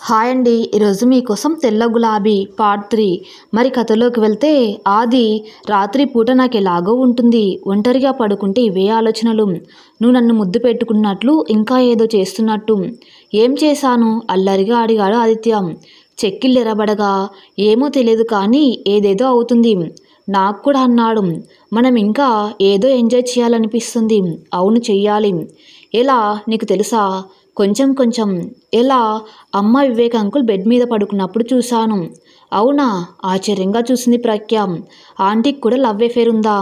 Hi అండి. ఈరోజు మీకోసం తెల్ల గులాబీ పార్ట్ 3. మరి కథలోకి వెళ్తే, ఆది రాత్రి పూట నాకు ఎలాగో ఉంటుంది. ఒంటరిగా పడుకుంటే ఇవే ఆలోచనలు. నువ్వు నన్ను ముద్దు పెట్టుకున్నట్లు, ఇంకా ఏదో చేస్తున్నట్టు. ఏం చేశాను? అల్లరిగా అడిగాడు ఆదిత్య. చెక్కిళ్ళెరబడగా, ఏమో తెలియదు కానీ ఏదేదో అవుతుంది. నాకు కూడా అన్నాడు. మనం ఇంకా ఏదో ఎంజాయ్ చేయాలనిపిస్తుంది. అవును, చెయ్యాలి. ఎలా నీకు తెలుసా? కొంచెం కొంచెం. ఎలా? అమ్మ వివేక్ అంకుల్ బెడ్ మీద పడుకున్నప్పుడు చూశాను. అవునా? ఆశ్చర్యంగా చూసింది ప్రఖ్య. ఆంటీకి కూడా లవ్ అఫేర్ ఉందా?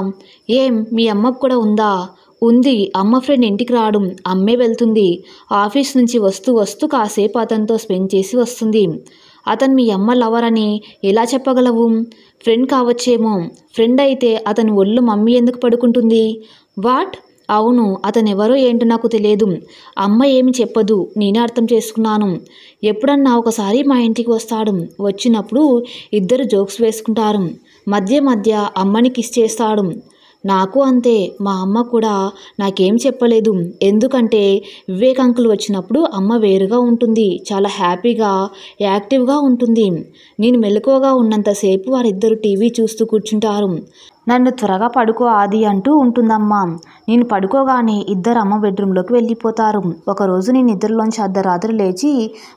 ఏం మీ అమ్మకు కూడా ఉందా? ఉంది. అమ్మ ఫ్రెండ్ ఇంటికి రావడం, అమ్మే వెళ్తుంది. ఆఫీస్ నుంచి వస్తూ వస్తూ కాసేపు అతనితో స్పెండ్ చేసి వస్తుంది. అతను మీ అమ్మ లవర్ అని ఎలా చెప్పగలవు? ఫ్రెండ్ కావచ్చేమో. ఫ్రెండ్ అయితే అతని ఒళ్ళు మమ్మీ ఎందుకు పడుకుంటుంది? వాట్? అవును, అతనెవరో ఏంటో నాకు తెలియదు. అమ్మ ఏమి చెప్పదు. నేనే అర్థం చేసుకున్నాను. ఎప్పుడన్నా ఒకసారి మా ఇంటికి వస్తాడు. వచ్చినప్పుడు ఇద్దరు జోక్స్ వేసుకుంటారు. మధ్య మధ్య అమ్మని కిస్ చేస్తాడు. నాకు అంతే. మా అమ్మ కూడా నాకేం చెప్పలేదు. ఎందుకంటే వివేక్ అంకుల్ వచ్చినప్పుడు అమ్మ వేరుగా ఉంటుంది. చాలా హ్యాపీగా, యాక్టివ్గా ఉంటుంది. నేను మెలకువగా ఉన్నంతసేపు వారిద్దరు టీవీ చూస్తూ కూర్చుంటారు. నన్ను త్వరగా పడుకో ఆది అంటూ ఉంటుందమ్మా. నేను పడుకోగానే ఇద్దరు అమ్మ బెడ్రూమ్లోకి వెళ్ళిపోతారు. ఒకరోజు నేను నిద్రలోంచి అర్ధరాత్రి లేచి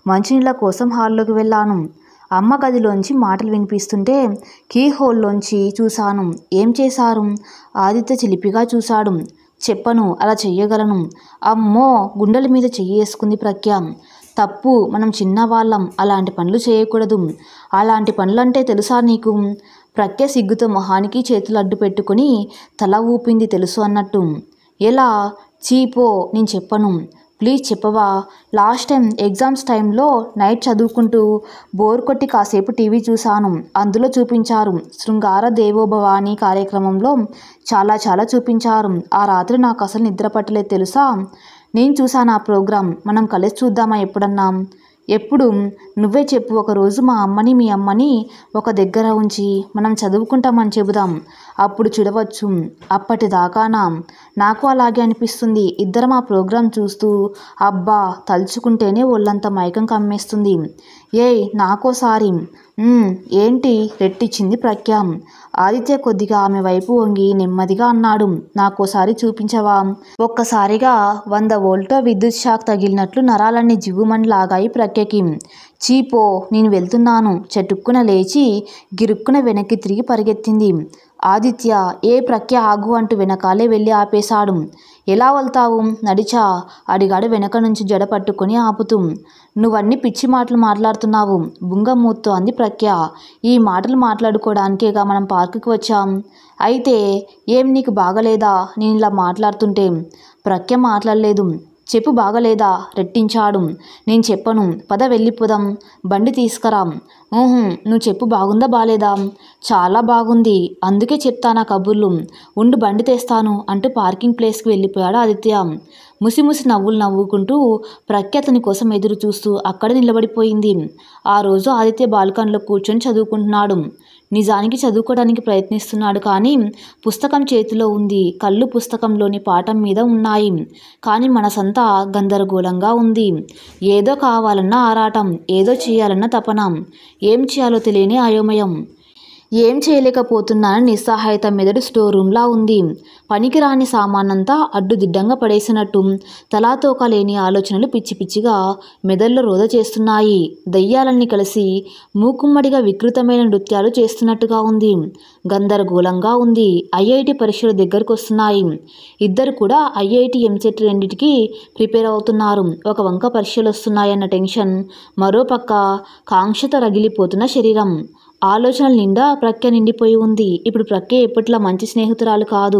మంచినీళ్ళ కోసం హాల్లోకి వెళ్ళాను. అమ్మ గదిలోంచి మాటలు వినిపిస్తుంటే కీ హోల్లోంచి చూశాను. ఏం చేశారు? ఆదిత్య చిలిపిగా చూశాడు. చెప్పను, అలా చెయ్యగలను. అమ్మో! గుండెల మీద చెయ్యేసుకుంది ప్రఖ్య. తప్పు, మనం చిన్నవాళ్ళం. అలాంటి పనులు చేయకూడదు. అలాంటి పనులంటే తెలుసా నీకు? ప్రఖ్య సిగ్గుతో మొహానికి చేతులు అడ్డు పెట్టుకుని తల ఊపింది తెలుసు అన్నట్టు. ఎలా? చీపో, నేను చెప్పను. ప్లీజ్ చెప్పవా? లాస్ట్ టైం ఎగ్జామ్స్ టైంలో నైట్ చదువుకుంటూ బోర్ కొట్టి కాసేపు టీవీ చూశాను. అందులో చూపించారు. శృంగార దేవోభవాని కార్యక్రమంలో చాలా చాలా చూపించారు. ఆ రాత్రి నాకు అసలు నిద్ర పట్టలేదు తెలుసా? నేను చూశాను ఆ ప్రోగ్రాం. మనం కలిసి చూద్దామా ఎప్పుడన్నా? ఎప్పుడు? నువ్వే చెప్పు. ఒకరోజు మా అమ్మని మీ అమ్మని ఒక దగ్గర ఉంచి మనం చదువుకుంటామని చెబుదాం. అప్పుడు చూడవచ్చు. అప్పటిదాకానా? నాకు అలాగే అనిపిస్తుంది. ఇద్దరం ఆ ప్రోగ్రాం చూస్తూ అబ్బా తలుచుకుంటేనే ఒళ్ళంతా మైకం కమ్మేస్తుంది. ఏయ్ నాకోసారి. ఏంటి? రెట్టిచ్చింది ప్రఖ్య. ఆదిత్య కొద్దిగా ఆమె వైపు వంగి నెమ్మదిగా అన్నాడు. నాకోసారి చూపించవా? ఒక్కసారిగా 100 వోల్ట్ల విద్యుత్ షాక్ తగిలినట్లు నరాలన్నీ జివ్వుమని లాగాయి ప్రఖ్యకి. చీపో, నేను వెళ్తున్నాను. చటుక్కున లేచి గిరుక్కున వెనక్కి తిరిగి పరిగెత్తింది. ఆదిత్య, ఏ ప్రఖ్య ఆగు అంటూ వెనకాలే వెళ్ళి ఆపేశాడు. ఎలా వెళ్తావు? నడిచా అడిగాడు వెనక నుంచి జడ పట్టుకొని ఆపుతూ. నువ్వన్నీ పిచ్చి మాటలు మాట్లాడుతున్నావు బుంగమూత్తో అంది ప్రఖ్య. ఈ మాటలు మాట్లాడుకోవడానికేగా మనం పార్కుకి వచ్చాం. అయితే ఏం నీకు బాగలేదా నేను ఇలా మాట్లాడుతుంటే? ప్రఖ్య మాట్లాడలేదు. చెప్పు, బాగలేదా? రెట్టించాడు. నేను చెప్పను. పద వెళ్ళిపోదాం. బండి తీసుకురా. నువ్వు చెప్పు, బాగుందా బాలేదా? చాలా బాగుంది. అందుకే చెప్తానా కబుర్లు. ఉండు, బండి తెస్తాను అంటూ పార్కింగ్ ప్లేస్కి వెళ్ళిపోయాడు ఆదిత్య. ముసిముసి నవ్వులు నవ్వుకుంటూ ప్రఖ్య అతని కోసం ఎదురు చూస్తూ అక్కడ నిలబడిపోయింది. ఆ రోజు ఆదిత్య బాల్కనీలో కూర్చొని చదువుకుంటున్నాడు. నిజానికి చదువుకోవడానికి ప్రయత్నిస్తున్నాడు కానీ పుస్తకం చేతిలో ఉంది. కళ్ళు పుస్తకంలోని పాఠం మీద ఉన్నాయి. కానీ మనసంతా గందరగోళంగా ఉంది. ఏదో కావాలన్న ఆరాటం, ఏదో చేయాలన్న తపన. ఏం చేయాలో తెలియని అయోమయం. ఏం చేయలేకపోతున్నానని నిస్సహాయత. మెదడు స్టోర్ రూమ్లా ఉంది. పనికిరాని సామానంతా అడ్డుదిడ్డంగా పడేసినట్టు తలాతోక లేని ఆలోచనలు పిచ్చి పిచ్చిగా మెదడులో రోద చేస్తున్నాయి. దయ్యాలన్నీ కలిసి మూకుమ్మడిగా వికృతమైన నృత్యాలు చేస్తున్నట్టుగా ఉంది. గందరగోళంగా ఉంది. ఐఐటి పరీక్షలు దగ్గరకు వస్తున్నాయి. ఇద్దరు కూడా ఐఐటి ఎంసెట్ రెండింటికి ప్రిపేర్ అవుతున్నారు. ఒక వంక పరీక్షలు వస్తున్నాయన్న టెన్షన్, మరోపక్క కాంక్షతో రగిలిపోతున్న శరీరం. ఆలోచనల నిండా ప్రఖ్య నిండిపోయి ఉంది. ఇప్పుడు ప్రఖ్య ఎప్పట్లా మంచి స్నేహితురాలు కాదు.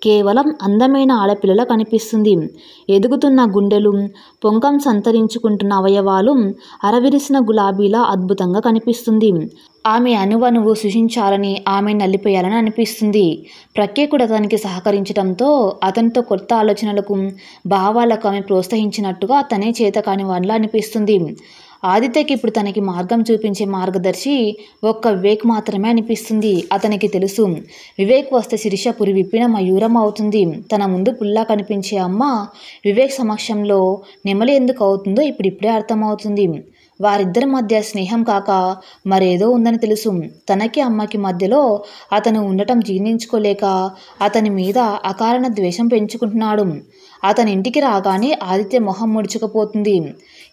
కేవలం అందమైన ఆడపిల్లలా కనిపిస్తుంది. ఎదుగుతున్న గుండెలు, పొంకం సంతరించుకుంటున్న అవయవాలు అరవిరిసిన గులాబీలా అద్భుతంగా కనిపిస్తుంది. ఆమె అణువణువు సృష్టించాలని, ఆమె నలిపేయాలని అనిపిస్తుంది. ప్రఖ్య కూడా అతనికి సహకరించడంతో అతనితో కొత్త ఆలోచనలకు, భావాలకు ఆమె ప్రోత్సహించినట్టుగా తనే చేతకాని వాడిలా అనిపిస్తుంది. ఆదిత్యకి ఇప్పుడు తనకి మార్గం చూపించే మార్గదర్శి ఒక్క వివేక్ మాత్రమే అనిపిస్తుంది. అతనికి తెలుసు, వివేక్ వస్తే శిరీష పురి విప్పిన మయూరం అవుతుంది. తన ముందు పుల్లా కనిపించే అమ్మ వివేక్ సమక్షంలో నెమలి ఎందుకు అవుతుందో ఇప్పుడిప్పుడే అర్థమవుతుంది. వారిద్దరి మధ్య స్నేహం కాక మరేదో ఉందని తెలుసు. తనకి అమ్మకి మధ్యలో అతను ఉండటం జీర్ణించుకోలేక అతని మీద అకారణ ద్వేషం పెంచుకుంటున్నాడు. అతని ఇంటికి రాగానే ఆదిత్య మొహం ముడుచుకుపోతుంది.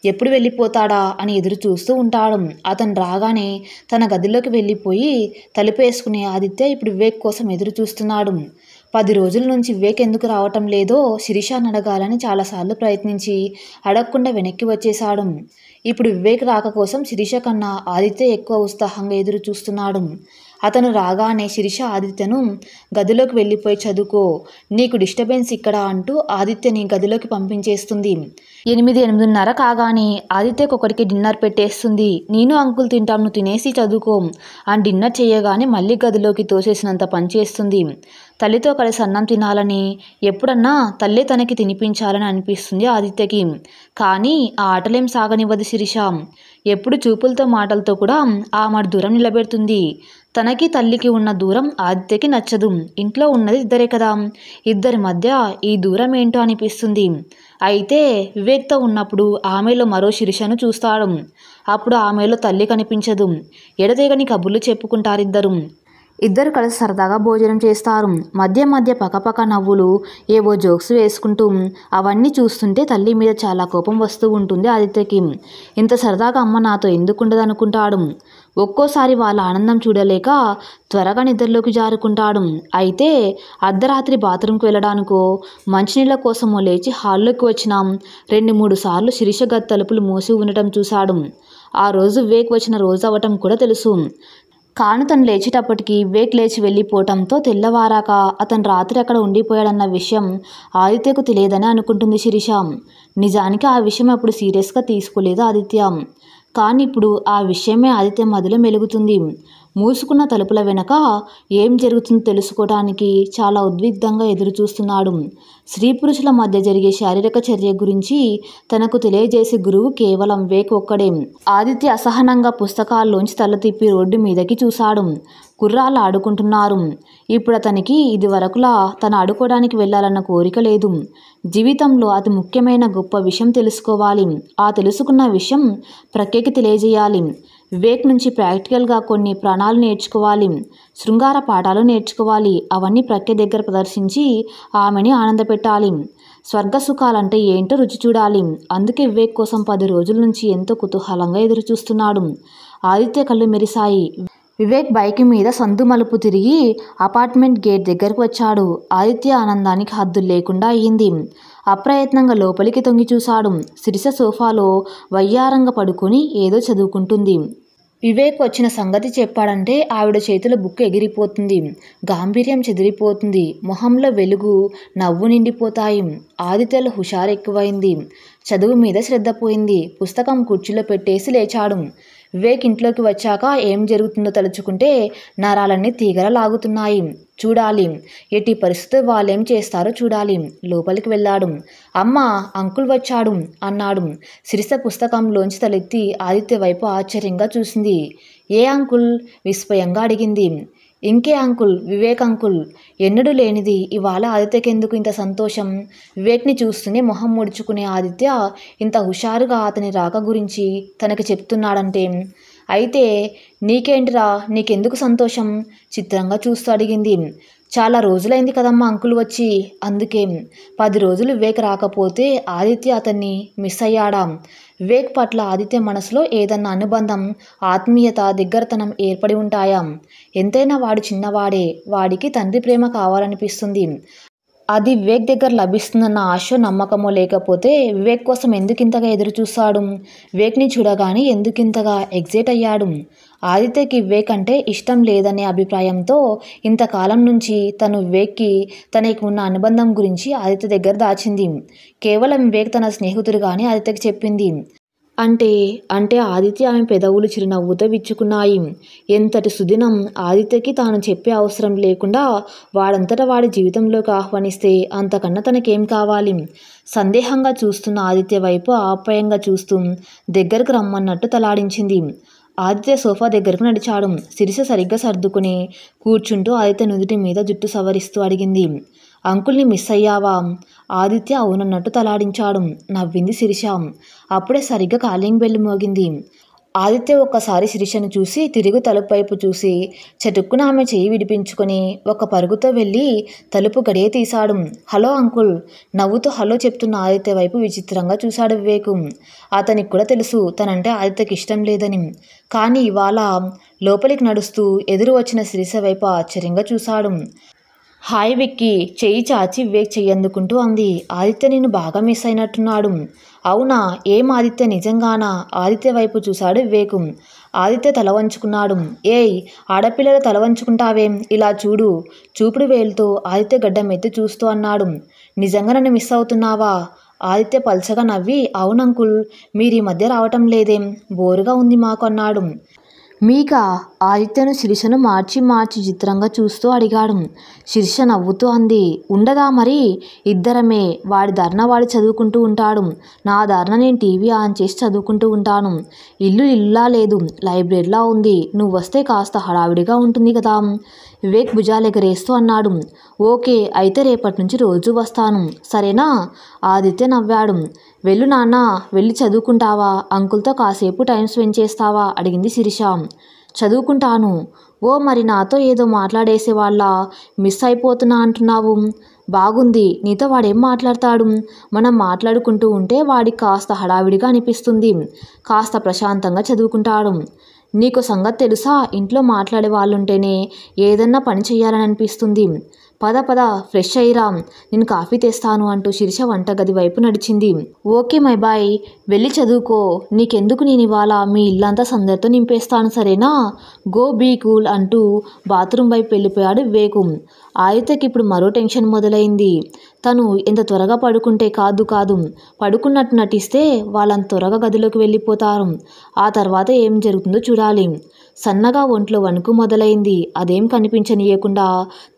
ఎప్పుడు వెళ్ళిపోతాడా అని ఎదురు చూస్తూ ఉంటాడు. అతను రాగానే తన గదిలోకి వెళ్ళిపోయి తలుపేసుకునే ఆదిత్య ఇప్పుడు వివేక్ కోసం ఎదురు చూస్తున్నాడు. 10 రోజుల నుంచి వివేక్ ఎందుకు రావటం లేదో శిరీషని అడగాలని చాలాసార్లు ప్రయత్నించి అడగకుండా వెనక్కి వచ్చేశాడు. ఇప్పుడు వివేక్ రాక కోసం శిరీష కన్నా ఆదిత్య ఎక్కువ ఉత్సాహంగా ఎదురు చూస్తున్నాడు. అతను రాగానే శిరీష ఆదిత్యను గదిలోకి వెళ్ళిపోయి చదువుకో, నీకు డిస్టర్బెన్స్ ఇక్కడ అంటూ ఆదిత్యని గదిలోకి పంపించేస్తుంది. 8-8:30 కాగానే ఆదిత్యకు ఒకటికి డిన్నర్ పెట్టేస్తుంది. నేను అంకుల్ తింటాం, నువ్వు తినేసి చదువుకో అని డిన్నర్ చేయగానే మళ్ళీ గదిలోకి తోసేసినంత పనిచేస్తుంది. తల్లితో కలిసి అన్నం తినాలని, ఎప్పుడన్నా తల్లి తనకి తినిపించాలని అనిపిస్తుంది ఆదిత్యకి. కానీ ఆ ఆటలేం సాగనివ్వదు శిరీష. ఎప్పుడు చూపులతో మాటలతో కూడా ఆమె దూరం నిలబెడుతుంది. తనకి తల్లికి ఉన్న దూరం ఆదిత్యకి నచ్చదు. ఇంట్లో ఉన్నది ఇద్దరే కదా, ఇద్దరి మధ్య ఈ దూరం ఏంటో అనిపిస్తుంది. అయితే వివేక్తో ఉన్నప్పుడు ఆమెలో మరో శిరీషను చూస్తాడు. అప్పుడు ఆమెలో తల్లి కనిపించదు. ఎడతెగని కబుర్లు చెప్పుకుంటారిద్దరు. ఇద్దరు కలిసి సరదాగా భోజనం చేస్తారు. మధ్య మధ్య పకపక నవ్వులు, ఏవో జోక్స్ వేసుకుంటూ. అవన్నీ చూస్తుంటే తల్లి మీద చాలా కోపం వస్తూ ఉంటుంది ఆదిత్యకి. ఇంత సరదాగా అమ్మ నాతో ఎందుకుండదు అనుకుంటాడు. ఒక్కోసారి వాళ్ళ ఆనందం చూడలేక త్వరగా నిద్రలోకి జారుకుంటాడు. అయితే అర్ధరాత్రి బాత్రూంకి వెళ్ళడానికో మంచినీళ్ళ కోసమో లేచి హాల్లోకి వచ్చిన 2-3 సార్లు శిరీష గది తలుపులు మూసి ఉండటం చూశాడు. ఆ రోజు వివేక్ వచ్చిన రోజు అవటం కూడా తెలుసు. కానీ తను లేచేటప్పటికి వివేక్ లేచి వెళ్ళిపోవటంతో తెల్లవారాక అతను రాత్రి అక్కడ ఉండిపోయాడన్న విషయం ఆదిత్యకు తెలియదని అనుకుంటుంది శిరీష. నిజానికి ఆ విషయం అప్పుడు సీరియస్గా తీసుకోలేదు ఆదిత్య. కానీ ఇప్పుడు ఆ విషయమే ఆదిత్య మదిలో మెలుగుతుంది. మూసుకున్న తలుపుల వెనక ఏం జరుగుతుందో తెలుసుకోవడానికి చాలా ఉద్విగ్నంగా ఎదురు చూస్తున్నాడు. స్త్రీ పురుషుల మధ్య జరిగే శారీరక చర్య గురించి తనకు తెలియజేసే గురువు కేవలం వివేక్ ఒక్కడే. ఆదిత్య అసహనంగా పుస్తకాల్లోంచి తల తిప్పి రోడ్డు మీదకి చూశాడు. కుర్రాళ్ళు ఆడుకుంటున్నారు. ఇప్పుడు అతనికి ఇది వరకులా తను ఆడుకోవడానికి వెళ్ళాలన్న కోరిక లేదు. జీవితంలో అతి ముఖ్యమైన గొప్ప విషయం తెలుసుకోవాలి. ఆ తెలుసుకున్న విషయం ప్రఖ్యకి తెలియజేయాలి. వివేక్ నుంచి ప్రాక్టికల్గా కొన్ని ప్రాణాలు నేర్చుకోవాలి. శృంగార పాఠాలు నేర్చుకోవాలి. అవన్నీ ప్రఖ్య దగ్గర ప్రదర్శించి ఆమెని ఆనందపెట్టాలి. స్వర్గ సుఖాలంటే ఏంటో రుచి చూడాలి. అందుకే వివేక్ కోసం 10 రోజుల నుంచి ఎంతో కుతూహలంగా ఎదురు చూస్తున్నాడు. ఆదిత్య కళ్ళు మెరిశాయి. వివేక్ బైక్ మీద సందు మలుపు తిరిగి అపార్ట్మెంట్ గేట్ దగ్గరకు వచ్చాడు. ఆదిత్య ఆనందానికి హద్దులు లేకుండా అయ్యింది. అప్రయత్నంగా లోపలికి తొంగి చూశాడు. శిరీష సోఫాలో వయ్యారంగా పడుకొని ఏదో చదువుకుంటుంది. వివేక్ వచ్చిన సంగతి చెప్పాడంటే ఆవిడ చేతిలో బుక్ ఎగిరిపోతుంది. గాంభీర్యం చెదిరిపోతుంది. మొహంలో వెలుగు, నవ్వు నిండిపోతాయి. ఆదిత్యలో హుషారు ఎక్కువైంది. చదువు మీద శ్రద్ధ పోయింది. పుస్తకం కుర్చీలో పెట్టేసి లేచాడు. వివేక్ ఇంట్లోకి వచ్చాక ఏం జరుగుతుందో తలుచుకుంటే నరాలన్నీ తీగల లాగుతున్నాయి. చూడాలి, ఎట్టి పరిస్థితి వాళ్ళేం చేస్తారో చూడాలి. లోపలికి వెళ్ళాడు. అమ్మా, అంకుల్ వచ్చాడు అన్నాడు. శిరీష పుస్తకంలోంచి తలెత్తి ఆదిత్య వైపు ఆశ్చర్యంగా చూసింది. ఏ అంకుల్? విస్మయంగా అడిగింది. ఇంకే అంకుల్, వివేక్ అంకుల్. ఎన్నడూ లేనిది ఇవాళ ఆదిత్యకెందుకు ఇంత సంతోషం? వివేక్ని చూస్తూనే మొహం ముడుచుకునే ఆదిత్య ఇంత హుషారుగా అతని రాక గురించి తనకి చెప్తున్నాడంటే. అయితే నీకేంటిరా, నీకెందుకు సంతోషం? చిత్రంగా చూస్తూ అడిగింది. చాలా రోజులైంది కదమ్మా అంకుల్ వచ్చి, అందుకే. 10 రోజులు వివేక్ రాకపోతే ఆదిత్య అతన్ని మిస్ అయ్యాడా? వివేక్ పట్ల ఆదిత్య మనసులో ఏదన్నా అనుబంధం, ఆత్మీయత, దగ్గరతనం ఏర్పడి ఉంటాయా? ఎంతైనా వాడు చిన్నవాడే. వాడికి తండ్రి ప్రేమ కావాలనిపిస్తుంది. అది వివేక్ దగ్గర లభిస్తుందన్న ఆశ, నమ్మకమో లేకపోతే వివేక్ కోసం ఎందుకింతగా ఎదురు చూస్తాడు? వివేక్ని చూడగానే ఎందుకింతగా ఎగ్జైట్ అయ్యాడు? ఆదిత్యకి వివేక్ అంటే ఇష్టం లేదనే అభిప్రాయంతో ఇంతకాలం నుంచి తను వివేక్కి తనకి ఉన్న అనుబంధం గురించి ఆదిత్య దగ్గర దాచింది. కేవలం వివేక్ తన స్నేహితుడిగానే ఆదిత్యకి చెప్పింది. అంటే ఆదిత్య ఆమె పెదవులు చిరునవ్వుతో విచ్చుకున్నాయి. ఎంతటి సుదినం! ఆదిత్యకి తాను చెప్పే అవసరం లేకుండా వాడంతటా వాడి జీవితంలోకి ఆహ్వానిస్తే అంతకన్నా తనకేం కావాలి? సందేహంగా చూస్తున్న ఆదిత్య వైపు ఆప్యాయంగా చూస్తూ దగ్గరకు రమ్మన్నట్టు తలాడించింది. ఆదిత్య సోఫా దగ్గరకు నడిచాడు. శిరీష సరిగ్గా సర్దుకుని కూర్చుంటూ ఆదిత్య నుదుటి మీద జుట్టు సవరిస్తూ అడిగింది. అంకుల్ని మిస్ అయ్యావా? ఆదిత్య అవునన్నట్టు తలాడించాడు. నవ్వింది శిరీష. అప్పుడే సరిగ్గా కాలింగ్ బెల్ మోగింది. ఆదిత్య ఒక్కసారి శిరీషను చూసి తిరిగి తలుపు వైపు చూసి చటుక్కున ఆమె చెయ్యి విడిపించుకొని ఒక పరుగుతో వెళ్ళి తలుపు గడియ తీశాడు. Hello uncle. నవ్వుతూ హలో చెప్తున్న ఆదిత్య వైపు విచిత్రంగా చూశాడు వివేక్. అతనికి కూడా తెలుసు తనంటే ఆదిత్యకి ఇష్టం లేదని. కానీ ఇవాళ లోపలికి నడుస్తూ ఎదురు వచ్చిన శిరీష వైపు ఆశ్చర్యంగా చూశాడు. హాయ్ విక్కీ. చెయ్యి చాచి వివేక్ చెయ్యందుకుంటూ అంది. ఆదిత్య నిన్ను బాగా మిస్ అయినట్టున్నాడు. అవునా? ఏం ఆదిత్య, నిజంగానా? ఆదిత్య వైపు చూశాడు వివేక్. ఆదిత్య తల వంచుకున్నాడు. ఏయ్, ఆడపిల్లలు తల వంచుకుంటావేం? ఇలా చూడు. చూపుడు వేలుతో ఆదిత్య గడ్డం ఎత్తి చూస్తూ అన్నాడు. నిజంగా నన్ను మిస్ అవుతున్నావా? ఆదిత్య పల్చగా నవ్వి అవునంకుల్, మీరు ఈ మధ్య రావటం లేదేం? బోరుగా ఉంది మాకు అన్నాడు. మీకా? ఆదిత్యను శిరీషను మార్చి మార్చి చిత్రంగా చూస్తూ అడిగాడు. శిరీష నవ్వుతూ అంది. ఉండదా మరి? ఇద్దరమే. వాడి ధర్న వాడి చదువుకుంటూ ఉంటాడు. నా ధర్న నేను టీవీ ఆన్ చేసి చదువుకుంటూ ఉంటాను. ఇల్లు ఇల్లులా లేదు, లైబ్రరీలా ఉంది. నువ్వు వస్తే కాస్త హడావిడిగా ఉంటుంది కదా. వివేక్ భుజాలెగరేస్తూ అన్నాడు. ఓకే, అయితే రేపటి నుంచి రోజు వస్తాను, సరేనా? ఆదిత్య నవ్వాడు. వెళ్ళు నాన్న, వెళ్ళి చదువుకుంటావా? అంకుల్తో కాసేపు టైం స్పెండ్ చేస్తావా? అడిగింది శిరీష. చదువుకుంటాను. ఓ, మరి నాతో ఏదో మాట్లాడేసేవాళ్ళ మిస్ అయిపోతున్నా అంటున్నావు. బాగుంది. నీతో వాడేం మాట్లాడతాడు? మనం మాట్లాడుకుంటూ ఉంటే వాడికి కాస్త హడావిడిగా అనిపిస్తుంది. కాస్త ప్రశాంతంగా చదువుకుంటాడు. నీకు సంగతి తెలుసా? ఇంట్లో మాట్లాడే వాళ్ళుంటేనే ఏదన్నా పని చెయ్యాలని అనిపిస్తుంది. పద పద, ఫ్రెష్ అయ్యిరా, నేను కాఫీ తెస్తాను అంటూ శిరీష వంటగది వైపు నడిచింది. ఓకే మై బాయ్, వెళ్ళి చదువుకో. నీకెందుకు, నేను ఇవాళ మీ ఇల్లంతా సందడితో నింపేస్తాను, సరేనా? గో బీ కూల్ అంటూ బాత్రూమ్ వైపు వెళ్ళిపోయాడు వివేక్. ఆదిత్యకి ఇప్పుడు మరో టెన్షన్ మొదలైంది. తను ఎంత త్వరగా పడుకుంటే కాదు పడుకున్నట్టు నటిస్తే వాళ్ళంత త్వరగా గదిలోకి వెళ్ళిపోతారు. ఆ తర్వాత ఏం జరుగుతుందో చూడాలి. సన్నగా ఒంట్లో వణుకు మొదలైంది. అదేం కనిపించనీయకుండా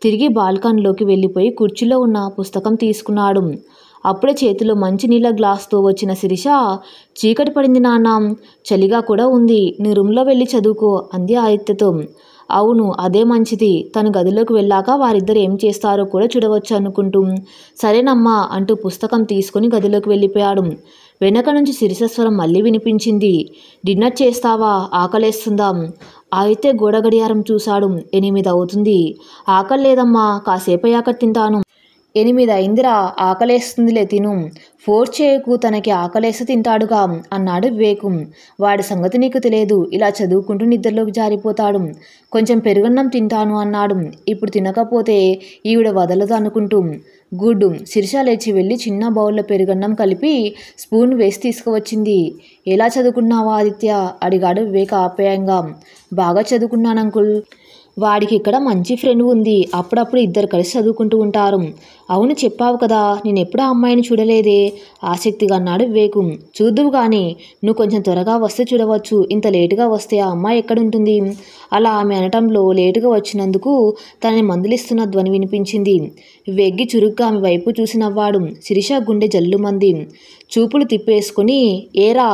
తిరిగి బాల్కనీలోకి వెళ్ళిపోయి కుర్చీలో ఉన్న పుస్తకం తీసుకున్నాడు. అప్పుడే చేతిలో మంచినీళ్ళ గ్లాస్తో వచ్చిన శిరీష, చీకటి పడింది నాన్న, చలిగా కూడా ఉంది, నీ రూమ్లో వెళ్ళి చదువుకో అంది ఆదిత్యతో. అవును, అదే మంచిది. తను గదిలోకి వెళ్ళాక వారిద్దరు ఏం చేస్తారో కూడా చూడవచ్చు అనుకుంటూ సరేనమ్మా అంటూ పుస్తకం తీసుకుని గదిలోకి వెళ్ళిపోయాడు. వెనక నుంచి శిరీష స్వరం మళ్ళీ వినిపించింది. డిన్నర్ చేస్తావా? ఆకలేస్తుందా? ఆదిత్య గోడ గడియారం చూశాడు. 8 అవుతుంది. ఆకలి లేదమ్మా, కాసేపయ్యాక తింటాను. 8 అయిందిరా, ఆకలేస్తుందిలే, తిను. ఫోర్స్ చేయకు, తనకి ఆకలేస్తే తింటాడుగా అన్నాడు వివేక్. వాడి సంగతి నీకు తెలియదు, ఇలా చదువుకుంటూ నిద్రలోకి జారిపోతాడు. కొంచెం పెరుగన్నం తింటాను అన్నాడు. ఇప్పుడు తినకపోతే ఈవిడ వదలదు అనుకుంటూ. గుడ్. శిరీష లేచి వెళ్ళి చిన్న బౌల్లో పెరుగన్నం కలిపి స్పూన్ వేసి తీసుకువచ్చింది. ఎలా చదువుకున్నావా ఆదిత్య? అడిగాడు వివేక్ ఆప్యాయంగా. బాగా చదువుకున్నాను అంకుల్. వాడికి ఇక్కడ మంచి ఫ్రెండ్ ఉంది, అప్పుడప్పుడు ఇద్దరు కలిసి చదువుకుంటూ ఉంటారు. అవును, చెప్పావు కదా, నేను ఎప్పుడు ఆ అమ్మాయిని చూడలేదే ఆసక్తిగా అన్నాడు వివేక్. చూద్దువు కానీ, నువ్వు కొంచెం త్వరగా వస్తే చూడవచ్చు. ఇంత లేటుగా వస్తే ఆ అమ్మాయి ఎక్కడుంటుంది? అలా ఆమె అనటంలో లేటుగా వచ్చినందుకు తనని మందులిస్తున్న ధ్వని వినిపించింది. వెగ్గి చురుగ్గా ఆమె వైపు చూసి నవ్వాడు. శిరీష గుండె జల్లుమంది. చూపులు తిప్పేసుకుని ఏరా,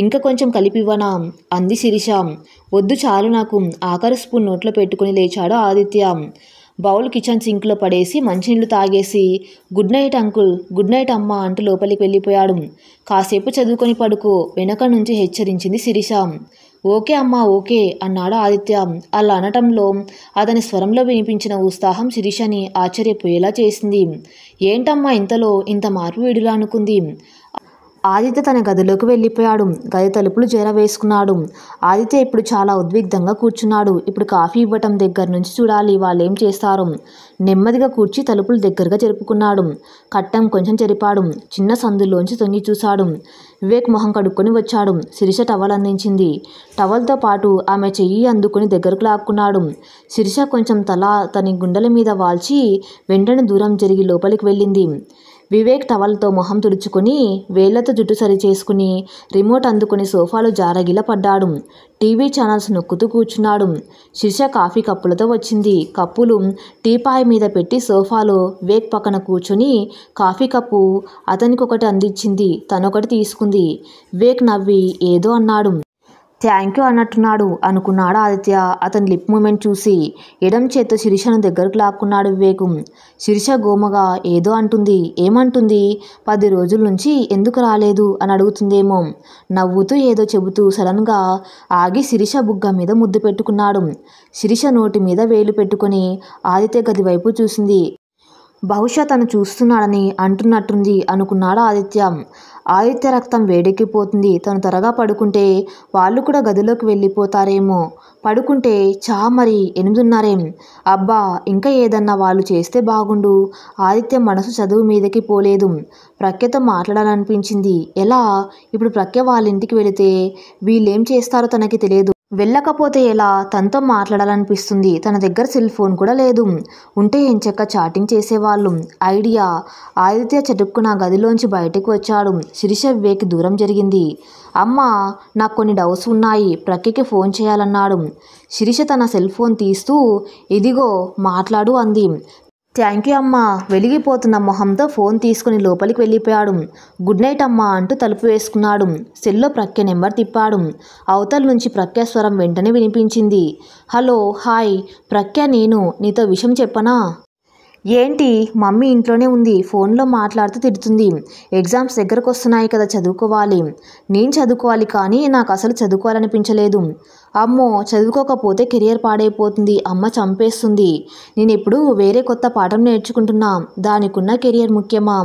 ఇంకా కొంచెం కలిపివ్వనా అంది శిరీష. వద్దు, చాలు నాకు. ఆఖరి స్పూన్ నోట్లో పెట్టుకుని లేచాడు ఆదిత్య. బౌల్ కిచెన్ సింక్లో పడేసి మంచినీళ్ళు తాగేసి good night uncle, good night అమ్మా అంటూ లోపలికి వెళ్ళిపోయాడు. కాసేపు చదువుకొని పడుకో, వెనక నుంచి హెచ్చరించింది శిరీష. ఓకే అమ్మా, ఓకే అన్నాడు ఆదిత్య. అలా అనటంలో అతని స్వరంలో వినిపించిన ఉత్సాహం శిరీషని ఆశ్చర్యపోయేలా చేసింది. ఏంటమ్మా ఇంతలో ఇంత మార్పు వీడిలా అనుకుంది. ఆదిత్య తన గదిలోకి వెళ్ళిపోయాడు. గది తలుపులు జర వేసుకున్నాడు. ఆదిత్య ఇప్పుడు చాలా ఉద్విగ్నంగా కూర్చున్నాడు. ఇప్పుడు కాఫీ ఇవ్వటం దగ్గర నుంచి చూడాలి వాళ్ళేం చేస్తారు. నెమ్మదిగా కూర్చి తలుపులు దగ్గరగా జరుపుకున్నాడు. కట్టం కొంచెం జరిపాడు. చిన్న సందులోంచి తొంగి చూశాడు. వివేక్ మొహం కడుక్కొని వచ్చాడు. శిరీష టవల్ అందించింది. టవల్తో పాటు ఆమె చెయ్యి అందుకుని దగ్గరకు లాక్కున్నాడు. శిరీష కొంచెం తల తన గుండెల మీద వాల్చి వెంటనే దూరం జరిగి లోపలికి వెళ్ళింది. వివేక్ టవల్తో మొహం తుడుచుకొని వేళ్లతో జుట్టు సరి చేసుకుని రిమోట్ అందుకుని సోఫాలో జారగిల పడ్డాడు. టీవీ ఛానల్స్ నొక్కుతూ కూర్చున్నాడు. శిరీష కాఫీ కప్పులతో వచ్చింది. కప్పులు టీపాయ్ మీద పెట్టి సోఫాలో వివేక్ పక్కన కూర్చుని కాఫీ కప్పు అతనికొకటి అందించింది. తనొకటి తీసుకుంది. వివేక్ నవ్వి ఏదో అన్నాడు. థ్యాంక్ యూ అన్నట్టున్నాడు అనుకున్నాడు ఆదిత్య. అతని లిప్ మూమెంట్ చూసి ఎడం చేత్తో శిరీషను దగ్గరకు లాక్కున్నాడు వివేకు. శిరీష గోమగా ఏదో అంటుంది. ఏమంటుంది? 10 రోజుల నుంచి ఎందుకు రాలేదు అని అడుగుతుందేమో. నవ్వుతూ ఏదో చెబుతూ సడన్గా ఆగి శిరీష బుగ్గ మీద ముద్దు పెట్టుకున్నాడు. శిరీష నోటి మీద వేలు పెట్టుకొని ఆదిత్య గది వైపు చూసింది. బహుశా తను చూస్తున్నాడని అంటున్నట్టుంది అనుకున్నాడు ఆదిత్య. ఆదిత్య రక్తం వేడెక్కిపోతుంది. తను త్వరగా పడుకుంటే వాళ్ళు కూడా గదిలోకి వెళ్ళిపోతారేమో. పడుకుంటే మరి 8:30. అబ్బా, ఇంకా ఏదన్నా వాళ్ళు చేస్తే బాగుండు. ఆదిత్య మనసు చదువు మీదకి పోలేదు. ప్రఖ్యతో మాట్లాడాలనిపించింది. ఎలా? ఇప్పుడు ప్రఖ్య వాళ్ళ ఇంటికి వెళితే వీళ్ళేం చేస్తారో తనకి తెలియదు. వెళ్ళకపోతే ఎలా? తనతో మాట్లాడాలనిపిస్తుంది. తన దగ్గర సెల్ ఫోన్ కూడా లేదు. ఉంటే ఎంచక్క చాటింగ్ చేసేవాళ్ళు. ఐడియా. ఆదిత్య చటుక్కున గదిలోంచి బయటకు వచ్చాడు. శిరీష వివేక్ దూరం జరిగింది. అమ్మా, నాకు కొన్ని డౌట్స్ ఉన్నాయి. ప్రఖ్యకి ఫోన్ చేయాలన్నాడు. శిరీష తన సెల్ ఫోన్ తీస్తూ ఇదిగో మాట్లాడు అంది. థ్యాంక్ యూ అమ్మా. వెలిగిపోతున్న మొహంతో ఫోన్ తీసుకుని లోపలికి వెళ్ళిపోయాడు. గుడ్ నైట్ అమ్మా అంటూ తలుపు వేసుకున్నాడు. సెల్లో ప్రఖ్య నెంబర్ తిప్పాడు. అవతల నుంచి ప్రఖ్య స్వరం వెంటనే వినిపించింది. హలో, హాయ్ ప్రఖ్య, నేను నీతో విషయం చెప్పనా? ఏంటి? మమ్మీ ఇంట్లోనే ఉంది. ఫోన్లో మాట్లాడుతూ తిడుతుంది. ఎగ్జామ్స్ దగ్గరకు వస్తున్నాయి కదా, చదువుకోవాలి. నేను చదువుకోవాలి, కానీ నాకు అసలు చదువుకోవాలనిపించలేదు. అమ్మో, చదువుకోకపోతే కెరియర్ పాడైపోతుంది. అమ్మ చంపేస్తుంది. నేను ఇప్పుడు వేరే కొత్త పాఠం నేర్చుకుంటున్నా. దానికున్న కెరియర్ ముఖ్యమా?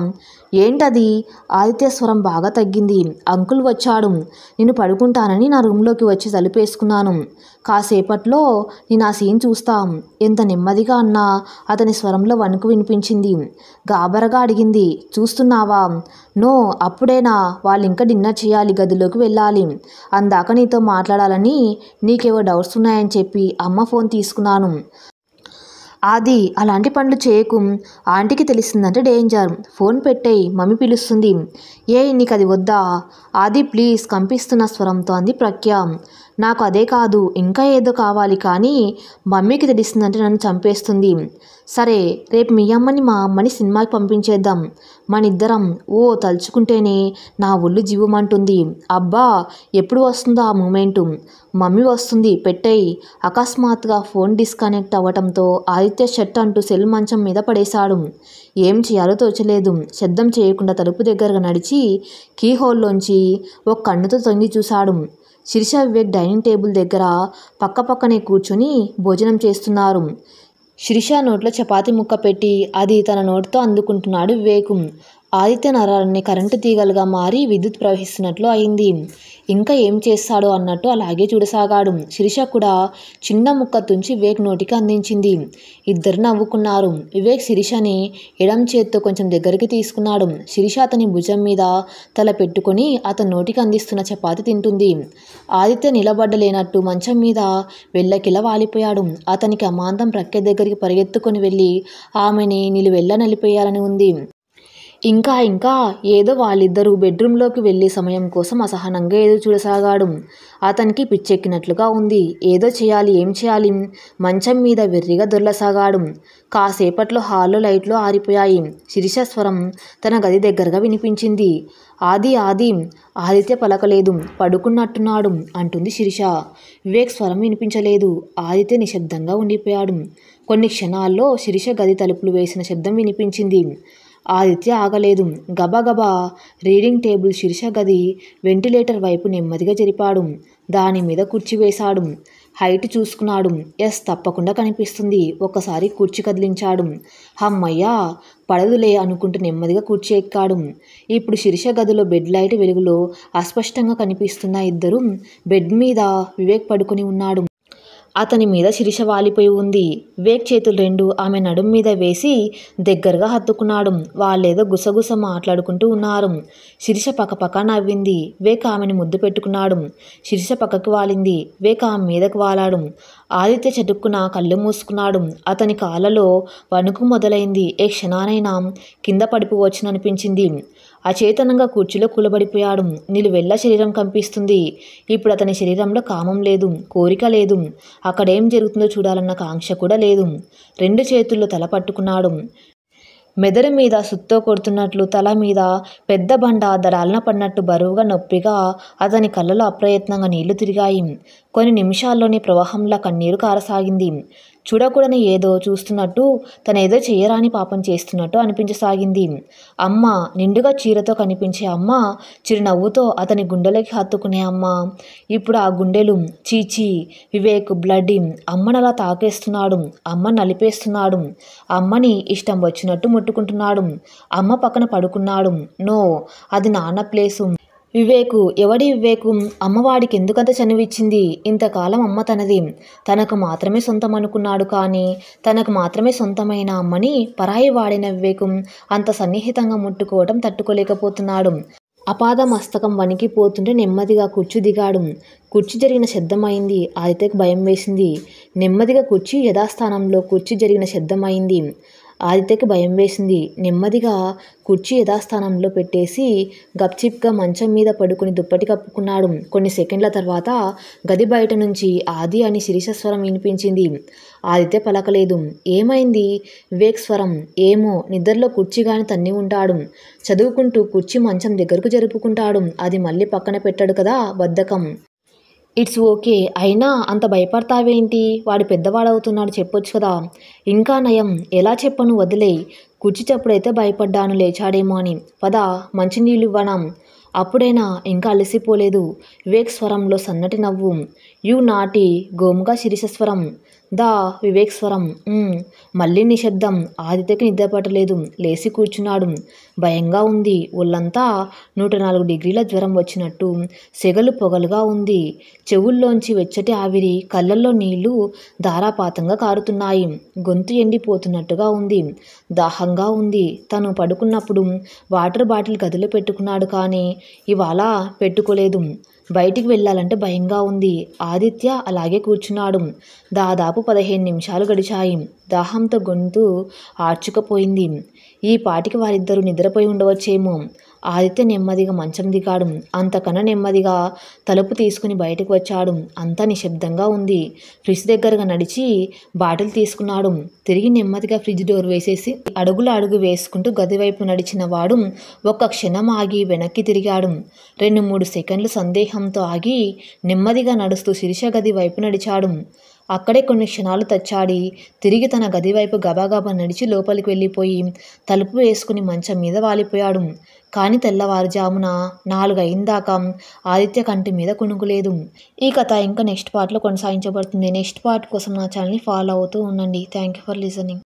ఏంటది? ఆదిత్య స్వరం బాగా తగ్గింది. అంకుల్ వచ్చాడు. నేను పడుకుంటానని నా రూమ్లోకి వచ్చి తలుపేసుకున్నాను. కాసేపట్లో నేను ఆ సీన్ చూస్తా. ఎంత నెమ్మదిగా అన్నా అతని స్వరంలో వణుకు వినిపించింది. గాబరగా అడిగింది. చూస్తున్నావా? నో. అప్పుడేనా? వాళ్ళు ఇంకా డిన్నర్ చేయాలి, గదిలోకి వెళ్ళాలి. అందాక నీతో మాట్లాడాలని, నీకేవో డౌట్స్ ఉన్నాయని చెప్పి అమ్మ ఫోన్ తీసుకున్నాను. ఆది, అలాంటి పనులు చేయకు. ఆంటీకి తెలిసిందంటే డేంజర్. ఫోన్ పెట్టేయి, మమ్మీ పిలుస్తుంది. నీకు అది వద్దా? ఆది ప్లీజ్ కంపిస్తున్న స్వరంతో అంది ప్రఖ్య. నాకు అదే కాదు, ఇంకా ఏదో కావాలి, కానీ మమ్మీకి తెలిసిందంటే నన్ను చంపేస్తుంది. సరే, రేపు మీ అమ్మని మా అమ్మని సినిమాకి పంపించేద్దాం. మనిద్దరం. తలుచుకుంటేనే నా ఒళ్ళు జీవమంటుంది. అబ్బా, ఎప్పుడు వస్తుందో ఆ మూమెంటు. మమ్మీ వస్తుంది, పెట్టేయి. అకస్మాత్తుగా ఫోన్ డిస్కనెక్ట్ అవ్వటంతో ఆదిత్య షర్ట్ అంటూ సెల్ మంచం మీద పడేశాడు. ఏం చేయాలో తోచలేదు. శబ్దం చేయకుండా తలుపు దగ్గరగా నడిచి కీ హోల్లోంచి ఒక కన్నుతో తొంగి చూశాడు. శిరీష వివేక్ డైనింగ్ టేబుల్ దగ్గర పక్కపక్కనే కూర్చొని భోజనం చేస్తున్నారు. శిరీష నోట్లో చపాతీ ముక్క పెట్టి అది తన నోటితో అందుకుంటున్నాడు వివేకు. ఆదిత్య నరాలన్నీ కరెంటు తీగలుగా మారి విద్యుత్ ప్రవహిస్తున్నట్లు అయింది. ఇంకా ఏం చేస్తాడో అన్నట్టు అలాగే చూడసాగాడు. శిరీష కూడా చిన్న ముక్క తుంచి వివేక్ నోటికి అందించింది. ఇద్దరు నవ్వుకున్నారు. వివేక్ శిరీషని ఎడం చేత్తో కొంచెం దగ్గరికి తీసుకున్నాడు. శిరీష అతని భుజం మీద తల పెట్టుకొని అతని నోటికి అందిస్తున్న చపాతి తింటుంది. ఆదిత్య నిలబడ్డలేనట్టు మంచం మీద వెళ్ళకిలా వాలిపోయాడు. అతనికి అమాంతం ప్రఖ్య దగ్గరికి పరిగెత్తుకొని వెళ్ళి ఆమెని నిలువెల్లా నలిపేయాలని ఉంది. ఇంకా ఏదో వాళ్ళిద్దరూ బెడ్రూమ్లోకి వెళ్ళే సమయం కోసం అసహనంగా ఎదురు చూడసాగాడు. అతనికి పిచ్చెక్కినట్లుగా ఉంది. ఏదో చేయాలి, ఏం చేయాలి? మంచం మీద వెర్రిగా దొర్లసాగాడు. కాసేపట్లో హాల్లో లైట్లు ఆరిపోయాయి. శిరీష స్వరం తన గది దగ్గరగా వినిపించింది. ఆది. ఆదిత్య పలకలేదు. పడుకున్నట్టున్నాడు అంటుంది శిరీష. వివేక్ స్వరం వినిపించలేదు. ఆదిత్య నిశ్శబ్దంగా ఉండిపోయాడు. కొన్ని క్షణాల్లో శిరీష గది తలుపులు వేసిన శబ్దం వినిపించింది. ఆదిత్య ఆగలేదు. గబగబా రీడింగ్ టేబుల్ శిరీష గది వెంటిలేటర్ వైపు నెమ్మదిగా జరిపాడు. దాని మీద కుర్చీ వేశాడు. హైట్ చూసుకున్నాడు. తప్పకుండా కనిపిస్తుంది. ఒక్కసారి కుర్చీ కదిలించాడు. అమ్మయ్యా, పడదులే అనుకుంటూ నెమ్మదిగా కుర్చీ ఎక్కాడు. ఇప్పుడు శిరీష గదిలో బెడ్ లైట్ వెలుగులో అస్పష్టంగా కనిపిస్తున్న ఇద్దరు. బెడ్ మీద వివేక్ పడుకుని ఉన్నాడు. అతని మీద శిరీష వాలిపోయి ఉంది. వివేక్ చేతులు రెండు ఆమె నడుం మీద వేసి దగ్గరగా హత్తుకున్నాడు. వాళ్ళేదో గుసగుస మాట్లాడుకుంటూ ఉన్నారు. శిరీష పక్కపక్క నవ్వింది. వివేక్ ఆమెను ముద్దు పెట్టుకున్నాడు. శిరీష పక్కకు వాలింది. వివేక్ ఆమె మీదకు వాలాడు. ఆదిత్య చటుక్కున కళ్ళు మూసుకున్నాడు. అతని కాళ్ళలో వణుకు మొదలైంది. ఏ క్షణానైనా కింద పడిపోవచ్చుననిపించింది. అచేతనంగా కుర్చీలో కూలబడిపోయాడు. నిలువెల్లా శరీరం కంపిస్తుంది. ఇప్పుడు అతని శరీరంలో కామం లేదు, కోరిక లేదు. అక్కడేం జరుగుతుందో చూడాలన్న కాంక్ష కూడా లేదు. రెండు చేతుల్లో తల పట్టుకున్నాడు. మెదడు మీద సుత్తో కొడుతున్నట్లు, తల మీద పెద్ద బండ దడాలన పడినట్టు బరువుగా నొప్పిగా అతని కళ్ళలో అప్రయత్నంగా నీళ్లు తిరిగాయి. కొన్ని నిమిషాల్లోనే ప్రవాహంలా కన్నీరు కారసాగింది. చూడకూడని ఏదో చూస్తున్నట్టు, తనేదో చేయరాని పాపం చేస్తున్నట్టు అనిపించసాగింది. అమ్మ, నిండుగా చీరతో కనిపించే అమ్మ, చిరునవ్వుతో అతని గుండెలకి హత్తుకునే అమ్మ. ఇప్పుడు ఆ గుండెలు చీచీ, వివేక్ బ్లడ్ అమ్మనలా తాకేస్తున్నాడు, అమ్మని నలిపేస్తున్నాడు, అమ్మని ఇష్టం వచ్చినట్టు ముట్టుకుంటున్నాడు, అమ్మ పక్కన పడుకున్నాడు. నో, అది నాన్న ప్లేసు. వివేకు ఎవడి వివేకు? అమ్మవాడికి ఎందుకంత చనువిచ్చింది? ఇంతకాలం అమ్మ తనది, తనకు మాత్రమే సొంతం అనుకున్నాడు. కానీ తనకు మాత్రమే సొంతమైన అమ్మని పరాయి వాడిన వివేకు అంత సన్నిహితంగా ముట్టుకోవటం తట్టుకోలేకపోతున్నాడు. అపాద మస్తకం వణికిపోతుంటే నెమ్మదిగా కుర్చీ దిగాడు. కుర్చీ జరిగిన శబ్దమైంది. ఆదిత్యకు భయం వేసింది. నెమ్మదిగా కుర్చీ యథాస్థానంలో కుర్చీ జరిగిన శబ్దమైంది. ఆదిత్యకి భయం వేసింది. నెమ్మదిగా కుర్చీ యథాస్థానంలో పెట్టేసి గప్చిప్గా మంచం మీద పడుకుని దుప్పటి కప్పుకున్నాడు. కొన్ని సెకండ్ల తర్వాత గది బయట నుంచి ఆది అని శిరీష స్వరం వినిపించింది. ఆదిత్య పలకలేదు. ఏమైంది? వివేక్ స్వరం. ఏమో, నిద్రలో కుర్చీగాని తన్ని ఉంటాడు. చదువుకుంటూ కుర్చీ మంచం దగ్గరకు జరుపుకుంటాడు. అది మళ్ళీ పక్కన పెట్టాడు కదా, బద్ధకం. It's okay. అయినా అంత భయపడతావేంటి? వాడు పెద్దవాడవుతున్నాడు, చెప్పొచ్చు కదా. ఇంకా నయం. ఎలా చెప్పను, వదిలేయ్. కుర్చీ చప్పుడైతే భయపడ్డాను లేచాడేమో అని. పద, మంచినీళ్ళు ఇవ్వనం. అప్పుడైనా ఇంకా అలసిపోలేదు. వివేక్ స్వరంలో సన్నటి నవ్వు. యూ నాటి, గోముగా శిరీష స్వరం. దా వివేక్ స్వరం. మళ్ళీ నిశ్శబ్దం. ఆదిత్యకి నిద్రపట్టలేదు. లేచి కూర్చున్నాడు. భయంగా ఉంది. ఒళ్ళంతా 104 డిగ్రీల జ్వరం వచ్చినట్టు సెగలు పొగలుగా ఉంది. చెవుల్లోంచి వెచ్చటి ఆవిరి, కళ్ళల్లో నీళ్లు ధారాపాతంగా కారుతున్నాయి. గొంతు ఎండిపోతున్నట్టుగా ఉంది. దాహంగా ఉంది. తను పడుకున్నప్పుడు వాటర్ బాటిల్ గదిలో పెట్టుకున్నాడు. కానీ ఇవాళ పెట్టుకోలేదు. బయటికి వెళ్ళాలంటే భయంగా ఉంది. ఆదిత్య అలాగే కూర్చున్నాడు. దాదాపు 15 నిమిషాలు గడిచాయి. దాహంతో గొంతు ఆర్చుకుపోయింది. ఈ పాటికి వారిద్దరూ నిద్రపోయి ఉండవచ్చేమో. ఆదిత్య నెమ్మదిగా మంచం దిగాడు. అంతకన్నా నెమ్మదిగా తలుపు తీసుకుని బయటకు వచ్చాడు. అంతా నిశ్శబ్దంగా ఉంది. ఫ్రిడ్జ్ దగ్గరగా నడిచి బాటిల్ తీసుకున్నాడు. తిరిగి నెమ్మదిగా ఫ్రిడ్జ్ డోర్ వేసేసి అడుగు వేసుకుంటూ గదివైపు నడిచిన వాడు ఒక్క క్షణం ఆగి వెనక్కి తిరిగాడు. 2-3 సెకండ్లు సందేహంతో ఆగి నెమ్మదిగా నడుస్తూ శిరీష గది వైపు నడిచాడు. అక్కడే కొన్ని క్షణాలు తచ్చాడి తిరిగి తన గదివైపు గబాగబా నడిచి లోపలికి వెళ్ళిపోయి తలుపు వేసుకుని మంచం మీద వాలిపోయాడు. కానీ తెల్లవారుజామున 4 అయిందాకా ఆదిత్య కంటి మీద కునుకులేదు. ఈ కథ ఇంకా నెక్స్ట్ పార్ట్లో కొనసాగించబడుతుంది. నెక్స్ట్ పార్ట్ కోసం నా ఛానల్ని ఫాలో అవుతూ ఉండండి. Thank you for listening.